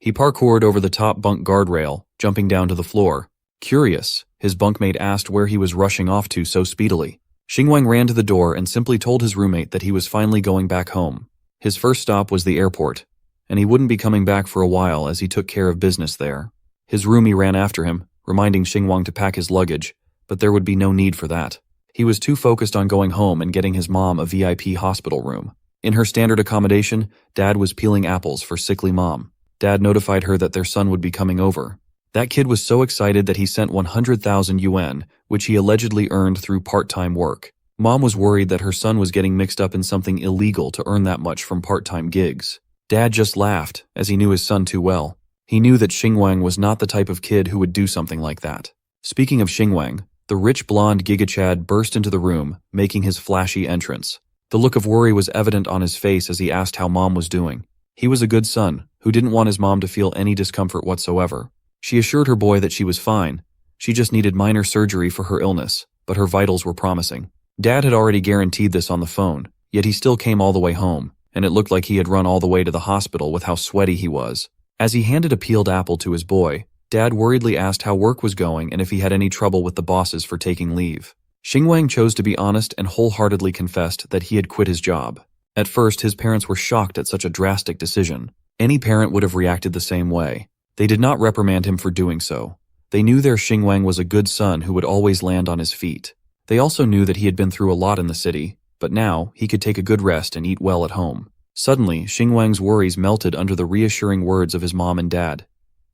He parkoured over the top bunk guardrail, jumping down to the floor. Curious, his bunkmate asked where he was rushing off to so speedily. Xingwang ran to the door and simply told his roommate that he was finally going back home. His first stop was the airport, and he wouldn't be coming back for a while as he took care of business there. His roomie ran after him, reminding Xingwang to pack his luggage, but there would be no need for that. He was too focused on going home and getting his mom a VIP hospital room. In her standard accommodation, Dad was peeling apples for sickly Mom. Dad notified her that their son would be coming over. That kid was so excited that he sent 100,000 yuan, which he allegedly earned through part-time work. Mom was worried that her son was getting mixed up in something illegal to earn that much from part-time gigs. Dad just laughed, as he knew his son too well. He knew that Xingwang was not the type of kid who would do something like that. Speaking of Xingwang, the rich blonde Gigachad burst into the room, making his flashy entrance. The look of worry was evident on his face as he asked how Mom was doing. He was a good son, who didn't want his mom to feel any discomfort whatsoever. She assured her boy that she was fine. She just needed minor surgery for her illness, but her vitals were promising. Dad had already guaranteed this on the phone, yet he still came all the way home, and it looked like he had run all the way to the hospital with how sweaty he was. As he handed a peeled apple to his boy, Dad worriedly asked how work was going and if he had any trouble with the bosses for taking leave. Xingwang chose to be honest and wholeheartedly confessed that he had quit his job. At first, his parents were shocked at such a drastic decision. Any parent would have reacted the same way. They did not reprimand him for doing so. They knew their Xingwang was a good son who would always land on his feet. They also knew that he had been through a lot in the city, but now he could take a good rest and eat well at home. Suddenly, Xingwang's worries melted under the reassuring words of his mom and dad.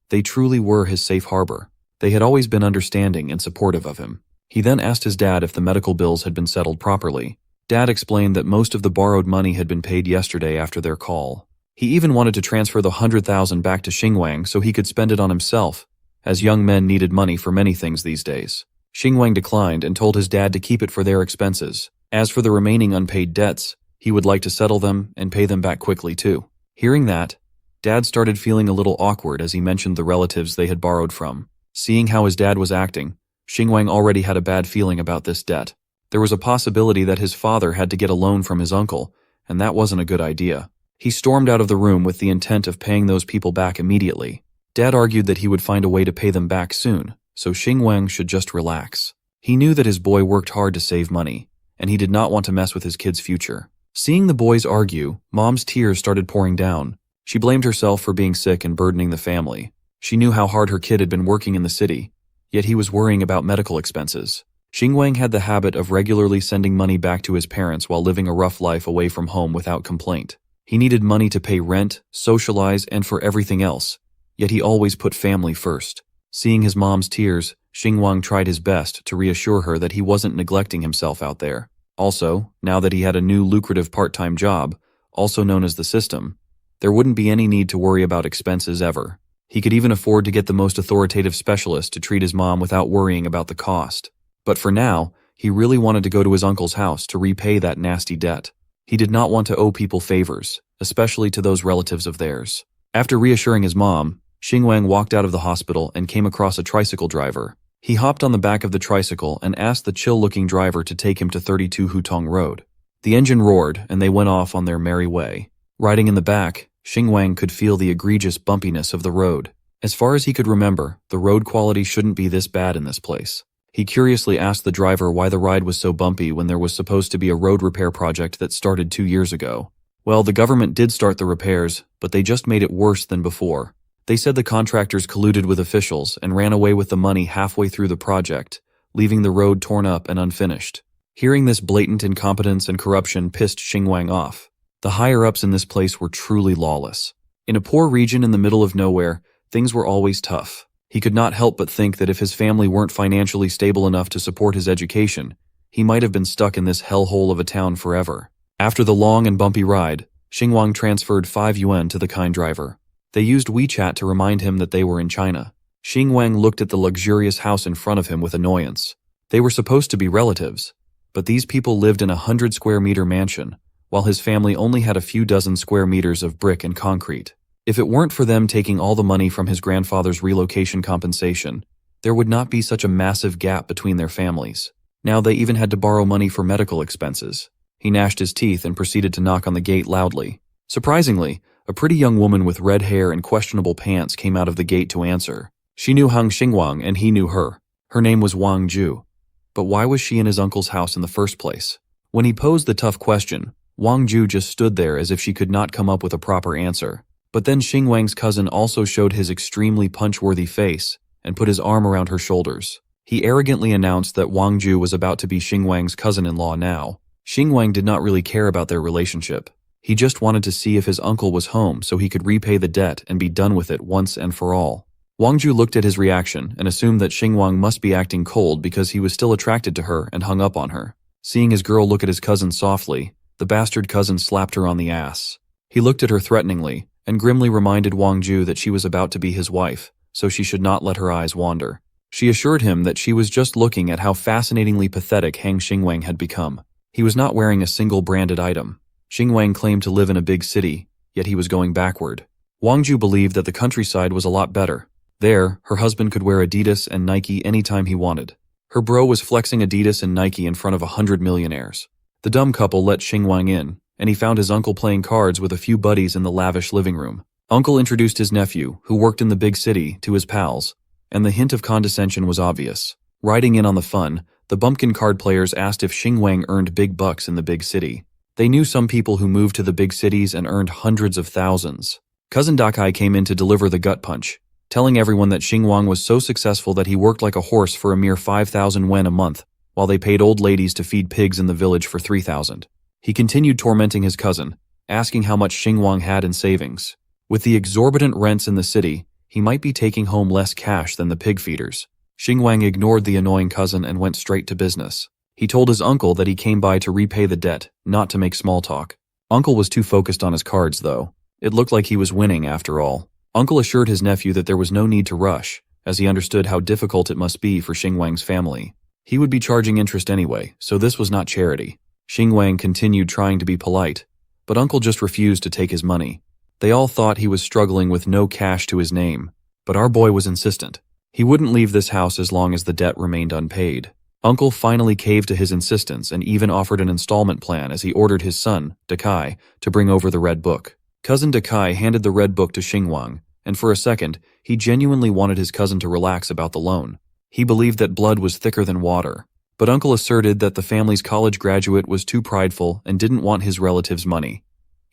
They truly were his safe harbor. They had always been understanding and supportive of him. He then asked his dad if the medical bills had been settled properly. Dad explained that most of the borrowed money had been paid yesterday after their call. He even wanted to transfer the 100,000 back to Xingwang so he could spend it on himself, as young men needed money for many things these days. Xingwang declined and told his dad to keep it for their expenses. As for the remaining unpaid debts, he would like to settle them and pay them back quickly too. Hearing that, Dad started feeling a little awkward as he mentioned the relatives they had borrowed from. Seeing how his dad was acting, Xingwang already had a bad feeling about this debt. There was a possibility that his father had to get a loan from his uncle, and that wasn't a good idea. He stormed out of the room with the intent of paying those people back immediately. Dad argued that he would find a way to pay them back soon, so Xingwang should just relax. He knew that his boy worked hard to save money, and he did not want to mess with his kid's future. Seeing the boys argue, Mom's tears started pouring down. She blamed herself for being sick and burdening the family. She knew how hard her kid had been working in the city, yet he was worrying about medical expenses. Xingwang had the habit of regularly sending money back to his parents while living a rough life away from home without complaint. He needed money to pay rent, socialize, and for everything else, yet he always put family first. Seeing his mom's tears, Xingwang tried his best to reassure her that he wasn't neglecting himself out there. Also, now that he had a new lucrative part-time job, also known as the system, there wouldn't be any need to worry about expenses ever. He could even afford to get the most authoritative specialist to treat his mom without worrying about the cost. But for now, he really wanted to go to his uncle's house to repay that nasty debt. He did not want to owe people favors, especially to those relatives of theirs. After reassuring his mom, Xingwang walked out of the hospital and came across a tricycle driver. He hopped on the back of the tricycle and asked the chill-looking driver to take him to 32 Hutong Road. The engine roared, and they went off on their merry way. Riding in the back, Xingwang could feel the egregious bumpiness of the road. As far as he could remember, the road quality shouldn't be this bad in this place. He curiously asked the driver why the ride was so bumpy when there was supposed to be a road repair project that started 2 years ago. Well, the government did start the repairs, but they just made it worse than before. They said the contractors colluded with officials and ran away with the money halfway through the project, leaving the road torn up and unfinished. Hearing this blatant incompetence and corruption pissed Xingwang off. The higher-ups in this place were truly lawless. In a poor region in the middle of nowhere, things were always tough. He could not help but think that if his family weren't financially stable enough to support his education, he might have been stuck in this hellhole of a town forever. After the long and bumpy ride, Xingwang transferred 5 yuan to the kind driver. They used WeChat to remind him that they were in China. Xingwang looked at the luxurious house in front of him with annoyance. They were supposed to be relatives, but these people lived in a 100-square-meter mansion, while his family only had a few dozen square meters of brick and concrete. If it weren't for them taking all the money from his grandfather's relocation compensation, there would not be such a massive gap between their families. Now they even had to borrow money for medical expenses. He gnashed his teeth and proceeded to knock on the gate loudly. Surprisingly, A pretty young woman with red hair and questionable pants came out of the gate to answer. She knew Hang Xingwang and he knew her. Her name was Wang Ju. But why was she in his uncle's house in the first place? When he posed the tough question, Wang Ju just stood there as if she could not come up with a proper answer. But then Xingwang's cousin also showed his extremely punch-worthy face and put his arm around her shoulders. He arrogantly announced that Wang Ju was about to be Xingwang's cousin-in-law now. Xingwang did not really care about their relationship. He just wanted to see if his uncle was home so he could repay the debt and be done with it once and for all. Wang Ju looked at his reaction and assumed that Xingwang must be acting cold because he was still attracted to her and hung up on her. Seeing his girl look at his cousin softly, the bastard cousin slapped her on the ass. He looked at her threateningly and grimly reminded Wang Ju that she was about to be his wife, so she should not let her eyes wander. She assured him that she was just looking at how fascinatingly pathetic Hang Xingwang had become. He was not wearing a single branded item. Xingwang claimed to live in a big city, yet he was going backward. Wang Ju believed that the countryside was a lot better. There, her husband could wear Adidas and Nike anytime he wanted. Her bro was flexing Adidas and Nike in front of 100 millionaires. The dumb couple let Xingwang in, and he found his uncle playing cards with a few buddies in the lavish living room. Uncle introduced his nephew, who worked in the big city, to his pals, and the hint of condescension was obvious. Riding in on the fun, the bumpkin card players asked if Xingwang earned big bucks in the big city. They knew some people who moved to the big cities and earned hundreds of thousands. Cousin Dakai came in to deliver the gut punch, telling everyone that Xingwang was so successful that he worked like a horse for a mere 5,000 wen a month, while they paid old ladies to feed pigs in the village for 3,000. He continued tormenting his cousin, asking how much Xingwang had in savings. With the exorbitant rents in the city, he might be taking home less cash than the pig feeders. Xingwang ignored the annoying cousin and went straight to business. He told his uncle that he came by to repay the debt, not to make small talk. Uncle was too focused on his cards, though. It looked like he was winning, after all. Uncle assured his nephew that there was no need to rush, as he understood how difficult it must be for Xingwang's family. He would be charging interest anyway, so this was not charity. Xingwang continued trying to be polite, but Uncle just refused to take his money. They all thought he was struggling with no cash to his name, but our boy was insistent. He wouldn't leave this house as long as the debt remained unpaid. Uncle finally caved to his insistence and even offered an installment plan as he ordered his son, Dakai, to bring over the red book. Cousin Dakai handed the red book to Xingwang, and for a second, he genuinely wanted his cousin to relax about the loan. He believed that blood was thicker than water, but Uncle asserted that the family's college graduate was too prideful and didn't want his relatives' money,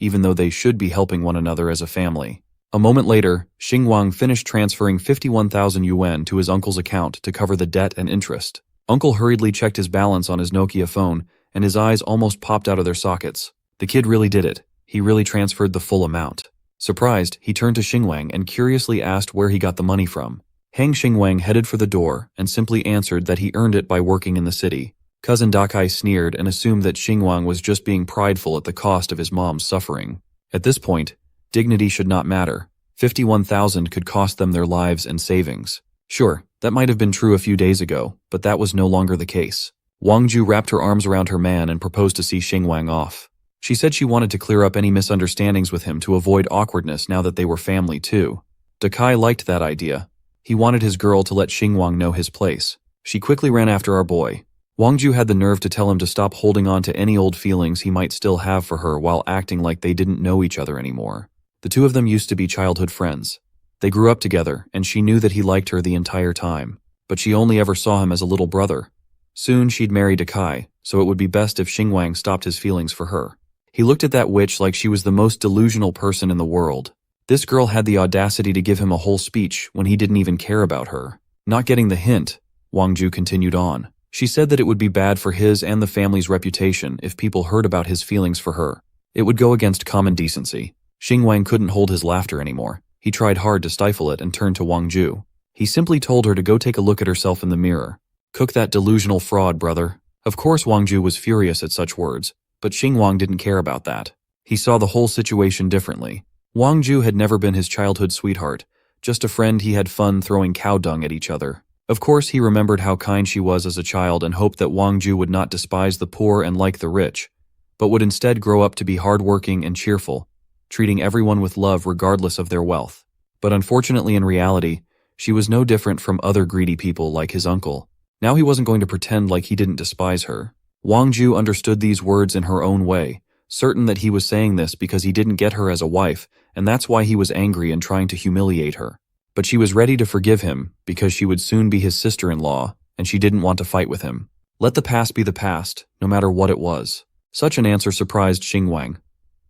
even though they should be helping one another as a family. A moment later, Xingwang finished transferring 51,000 yuan to his uncle's account to cover the debt and interest. Uncle hurriedly checked his balance on his Nokia phone, and his eyes almost popped out of their sockets. The kid really did it. He really transferred the full amount. Surprised, he turned to Xingwang and curiously asked where he got the money from. Hang Xingwang headed for the door and simply answered that he earned it by working in the city. Cousin Dakai sneered and assumed that Xingwang was just being prideful at the cost of his mom's suffering. At this point, dignity should not matter. 51,000 could cost them their lives and savings. Sure, that might have been true a few days ago, but that was no longer the case. Wang Ju wrapped her arms around her man and proposed to see Xingwang off. She said she wanted to clear up any misunderstandings with him to avoid awkwardness now that they were family too. Dakai liked that idea. He wanted his girl to let Xingwang know his place. She quickly ran after our boy. Wang Ju had the nerve to tell him to stop holding on to any old feelings he might still have for her while acting like they didn't know each other anymore. The two of them used to be childhood friends. They grew up together, and she knew that he liked her the entire time, but she only ever saw him as a little brother. Soon she'd marry Dakai, so it would be best if Xingwang stopped his feelings for her. He looked at that witch like she was the most delusional person in the world. This girl had the audacity to give him a whole speech when he didn't even care about her. Not getting the hint, Wang Ju continued on. She said that it would be bad for his and the family's reputation if people heard about his feelings for her. It would go against common decency. Xingwang couldn't hold his laughter anymore. He tried hard to stifle it and turned to Wang Ju. He simply told her to go take a look at herself in the mirror. Cook that delusional fraud, brother. Of course Wang Ju was furious at such words, but Xingwang didn't care about that. He saw the whole situation differently. Wang Ju had never been his childhood sweetheart, just a friend he had fun throwing cow dung at each other. Of course he remembered how kind she was as a child and hoped that Wang Ju would not despise the poor and like the rich, but would instead grow up to be hardworking and cheerful, treating everyone with love regardless of their wealth. But unfortunately in reality, she was no different from other greedy people like his uncle. Now he wasn't going to pretend like he didn't despise her. Wang Ju understood these words in her own way, certain that he was saying this because he didn't get her as a wife and that's why he was angry and trying to humiliate her. But she was ready to forgive him because she would soon be his sister-in-law, and she didn't want to fight with him. Let the past be the past, no matter what it was. Such an answer surprised Xingwang.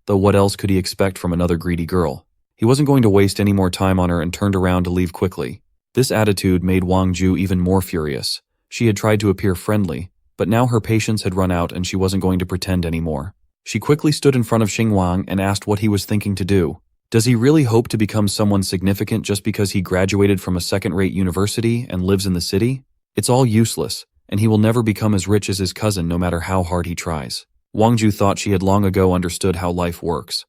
Though what else could he expect from another greedy girl? He wasn't going to waste any more time on her and turned around to leave quickly. This attitude made Wang Ju even more furious. She had tried to appear friendly, but now her patience had run out and she wasn't going to pretend anymore. She quickly stood in front of Xingwang and asked what he was thinking to do. Does he really hope to become someone significant just because he graduated from a second-rate university and lives in the city? It's all useless, and he will never become as rich as his cousin no matter how hard he tries. Wang Ju thought she had long ago understood how life works.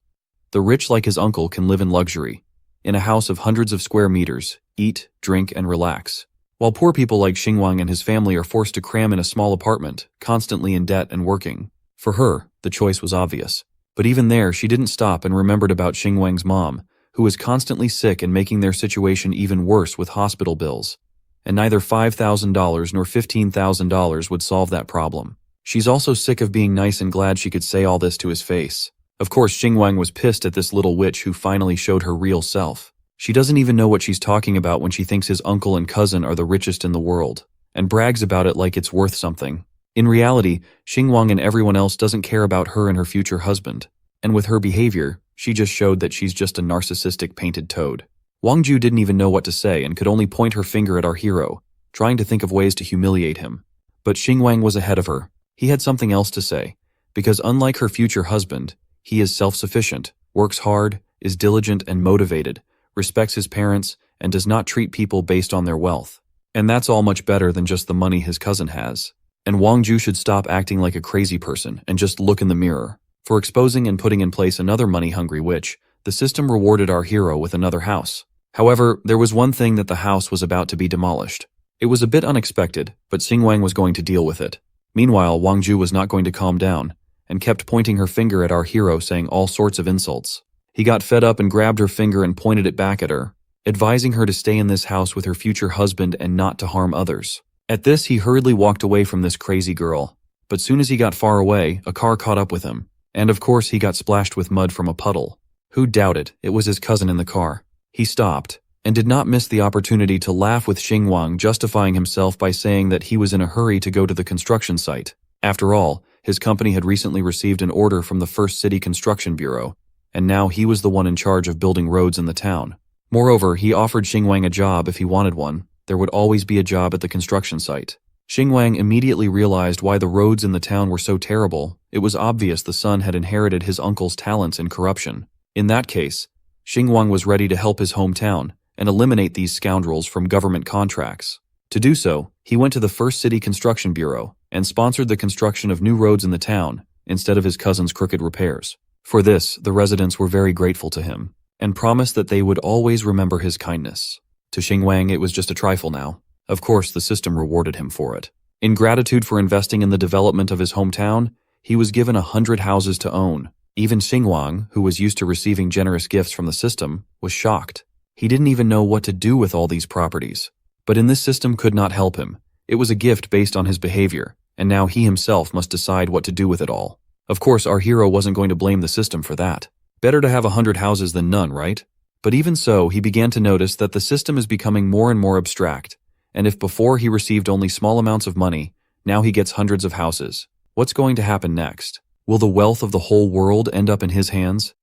The rich like his uncle can live in luxury, in a house of hundreds of square meters, eat, drink, and relax. While poor people like Xingwang and his family are forced to cram in a small apartment, constantly in debt and working. For her, the choice was obvious. But even there, she didn't stop and remembered about Xingwang's mom, who was constantly sick and making their situation even worse with hospital bills. And neither $5,000 nor $15,000 would solve that problem. She's also sick of being nice and glad she could say all this to his face. Of course, Xingwang was pissed at this little witch who finally showed her real self. She doesn't even know what she's talking about when she thinks his uncle and cousin are the richest in the world, and brags about it like it's worth something. In reality, Xingwang and everyone else doesn't care about her and her future husband. And with her behavior, she just showed that she's just a narcissistic painted toad. Wang Ju didn't even know what to say and could only point her finger at our hero, trying to think of ways to humiliate him. But Xingwang was ahead of her. He had something else to say, because unlike her future husband, he is self-sufficient, works hard, is diligent and motivated, respects his parents, and does not treat people based on their wealth. And that's all much better than just the money his cousin has. And Wang Ju should stop acting like a crazy person and just look in the mirror. For exposing and putting in place another money-hungry witch, the system rewarded our hero with another house. However, there was one thing that the house was about to be demolished. It was a bit unexpected, but Xingwang was going to deal with it. Meanwhile, Wang Ju was not going to calm down, and kept pointing her finger at our hero saying all sorts of insults. He got fed up and grabbed her finger and pointed it back at her, advising her to stay in this house with her future husband and not to harm others. At this, he hurriedly walked away from this crazy girl. But soon as he got far away, a car caught up with him. And of course, he got splashed with mud from a puddle. Who'd doubt it? It was his cousin in the car. He stopped, and did not miss the opportunity to laugh with Xingwang, justifying himself by saying that he was in a hurry to go to the construction site. After all, his company had recently received an order from the First City Construction Bureau, and now he was the one in charge of building roads in the town. Moreover, he offered Xingwang a job if he wanted one. There would always be a job at the construction site. Xingwang immediately realized why the roads in the town were so terrible. It was obvious the son had inherited his uncle's talents in corruption. In that case, Xingwang was ready to help his hometown and eliminate these scoundrels from government contracts. To do so, he went to the First City Construction Bureau and sponsored the construction of new roads in the town instead of his cousin's crooked repairs. For this, the residents were very grateful to him and promised that they would always remember his kindness. To Xingwang, it was just a trifle now. Of course, the system rewarded him for it. In gratitude for investing in the development of his hometown, he was given 100 houses to own. Even Xingwang, who was used to receiving generous gifts from the system, was shocked. He didn't even know what to do with all these properties. But in this system could not help him. It was a gift based on his behavior, and now he himself must decide what to do with it all. Of course, our hero wasn't going to blame the system for that. Better to have 100 houses than none, right? But even so, he began to notice that the system is becoming more and more abstract. And if before he received only small amounts of money, now he gets hundreds of houses. What's going to happen next? Will the wealth of the whole world end up in his hands?